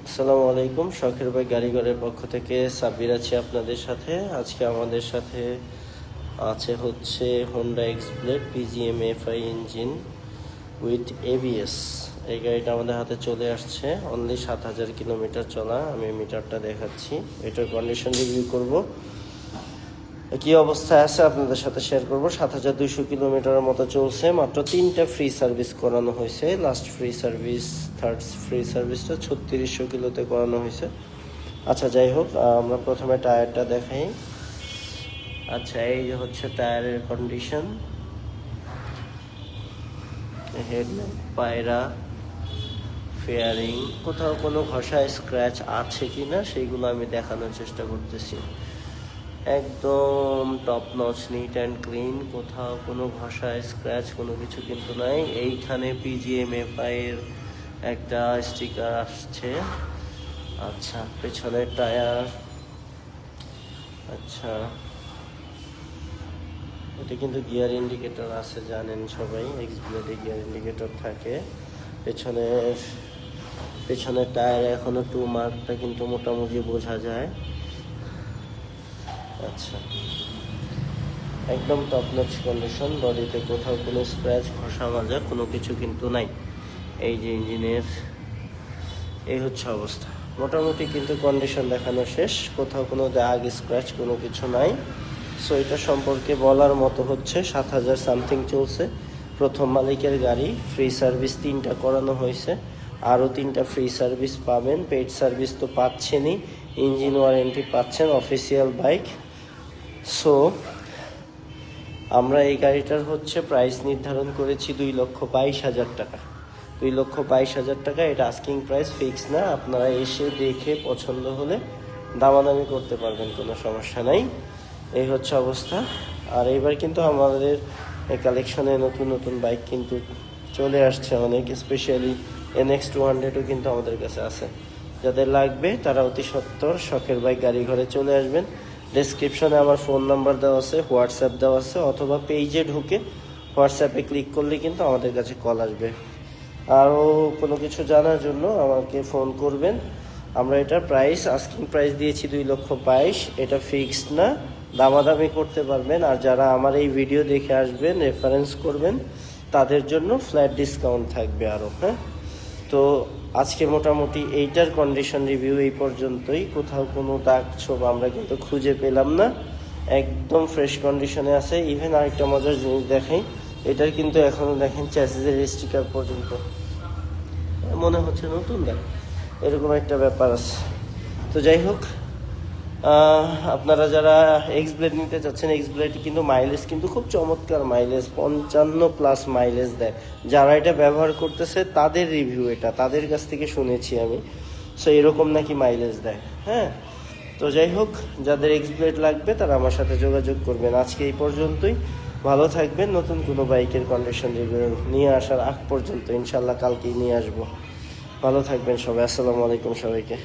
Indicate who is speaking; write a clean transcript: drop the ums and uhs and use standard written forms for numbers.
Speaker 1: আসসালামু আলাইকুম। শখের ভাই গাড়িঘরের পক্ষ থেকে সাব্বির আছি আপনাদের সাথে। আজকে আমাদের সাথে আছে হচ্ছে Honda X-Blade PGM FI engine with ABS. এই গাড়িটা আমাদের হাতে চলে আসছে। অনলি 7,000 কিলোমিটার চলা। আমি মিটারটা দেখাচ্ছি, এটার কন্ডিশন রিভিউ করব, কি অবস্থায় আছে আপনাদের সাথে শেয়ার করব। 7,200 কিলোমিটারের মতো চলছে। মাত্র 3টা ফ্রি সার্ভিস করানো হয়েছে। Last free service, third free সার্ভিসটা 3600 কিলোতে করানো হয়েছে। আচ্ছা, যাই হোক, আমরা প্রথমে টায়ারটা দেখাই। আচ্ছা, এই যে হচ্ছে টায়ারের কন্ডিশন। হেডল্যাম্প, পায়রা, ফেয়ারিং, কোথাও কোনো ঘষায় স্ক্র্যাচ আছে কি না সেইগুলো আমি দেখানোর চেষ্টা করতেছি। একদম top notch, neat and clean, কোথাও কোনো ঘষায় স্ক্র্যাচ কোনো কিছু কিন্তু নাই। এইখানে পিজিএমএফআই এর একটা স্টিকার আসছে। আচ্ছা, পেছনের টায়ার, আচ্ছা এটা কিন্তু গিয়ার ইন্ডিকেটর আছে, জানেন সবাই এক্সব্লেডে গিয়ার ইন্ডিকেটর থাকে। পেছনের টায়ারে এখনো 2 মার্কটা কিন্তু মোটামুটি বোঝা যায়। আচ্ছা, একদম টপ নচ কন্ডিশন। বডিতে কোথাও কোনো স্ক্র্যাচ, ঘষা মাজা কোনো কিছু কিন্তু নাই। এই যে ইঞ্জিনের এই হচ্ছে অবস্থা। মোটামুটি কিন্তু কন্ডিশন দেখানো শেষ, কোথাও কোনো দাগ স্ক্র্যাচ কোনো কিছু নাই। সো এটা সম্পর্কে বলার মতো হচ্ছে 7,000 সামথিং চলছে। প্রথম মালিকের গাড়ি, ফ্রি সার্ভিস 3টা করানো হয়েছে, আরও 3টা ফ্রি সার্ভিস পাবেন। পেড সার্ভিস তো পাচ্ছেনই, ইঞ্জিন ওয়ারেন্টি পাচ্ছেন, অফিসিয়াল বাইক। সো আমরা এই গাড়িটার হচ্ছে প্রাইস নির্ধারণ করেছি 2,22,000 টাকা। 2,22,000 টাকা, এটা আস্কিং প্রাইস, ফিক্স না। আপনারা এসে দেখে পছন্দ হলে দামাদামি করতে পারবেন, কোনো সমস্যা নাই। এই হচ্ছে অবস্থা। আর এইবার কিন্তু আমাদের কালেকশনে নতুন নতুন বাইক কিন্তু চলে আসছে অনেক, স্পেশালি NX200ও কিন্তু আমাদের কাছে আছে। যাদের লাগবে তারা অতি সত্বর শখের বাইক গাড়ি ঘরে চলে আসবেন। ডেসক্রিপশনে আমার ফোন নাম্বার দেওয়া আছে, হোয়াটসঅ্যাপ দেওয়া আছে, অথবা পেজে ঢুকে হোয়াটসঅ্যাপে ক্লিক করলে কিন্তু আমাদের কাছে কল আসবে। আরও কোনো কিছু জানার জন্য আমাকে ফোন করবেন। আমরা এটার প্রাইস, আস্কিং প্রাইস দিয়েছি 2,22,000। এটা ফিক্সড না, দামাদামি করতে পারবেন। আর যারা আমার এই ভিডিও দেখে আসবেন, রেফারেন্স করবেন, তাদের জন্য ফ্ল্যাট ডিসকাউন্ট থাকবে আরও। হ্যাঁ, তো আজকে মোটামুটি এইটার কন্ডিশন রিভিউ এই পর্যন্তই। কোথাও কোনো দাগ ছোপ আমরা কিন্তু খুঁজে পেলাম না, একদম ফ্রেশ কন্ডিশনে আছে। ইভেন আরেকটা মজার জিনিস দেখাই, এটার কিন্তু এখনও দেখেন চ্যাসিসের স্টিকার পর্যন্ত মনে হচ্ছে নতুন দেখ, এরকম একটা ব্যাপার আছে। তো যাই হোক, আপনারা যারা এক্সব্লেড নিতে চাচ্ছেন, এক্সব্লেড কিন্তু মাইলেজ কিন্তু খুব চমৎকার মাইলেজ, 55+ মাইলেজ দেয়। যারা এটা ব্যবহার করতেছে তাদের রিভিউ, এটা তাদের কাছ থেকে শুনেছি আমি। সো এরকম নাকি মাইলেজ দেয়। হ্যাঁ, তো যাই হোক, যাদের এক্সব্লেড লাগবে তারা আমার সাথে যোগাযোগ করবেন। আজকে এই পর্যন্তই। ভালো থাকবেন। নতুন কোনো বাইকের কন্ডিশন রিভিউ নিয়ে আসার আগ পর্যন্ত ইনশাল্লাহ কালকেই নিয়ে আসবো। ভালো থাকবেন সবাই। আসসালামু আলাইকুম সবাইকে।